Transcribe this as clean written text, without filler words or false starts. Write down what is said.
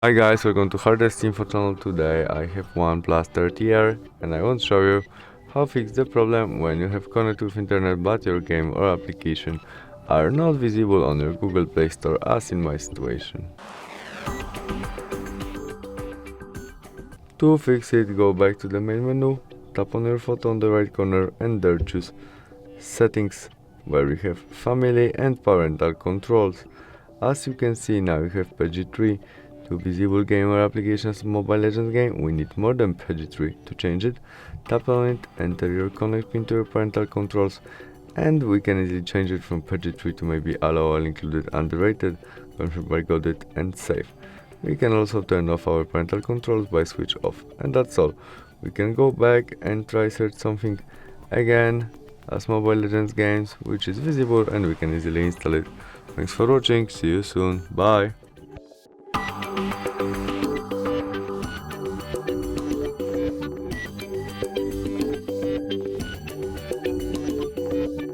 Hi guys, welcome to HardReset.Info channel. Today I have OnePlus 13R and I want to show you how to fix the problem when you have connected with internet but your game or application are not visible on your Google Play Store, as in my situation. To fix it, go back to the main menu, tap on your photo on the right corner and there choose Settings, where we have Family and Parental Controls. As you can see, now we have page 3. To visible game or applications Mobile Legends game, we need more than page 3. To change it, tap on it, enter your connect pin to your parental controls, and we can easily change it from page 3 to maybe allow all included underrated, confirm by got it, and save. We can also turn off our parental controls by switch off, and that's all. We can go back and try search something again as Mobile Legends games, which is visible and we can easily install it. Thanks for watching, see you soon, bye!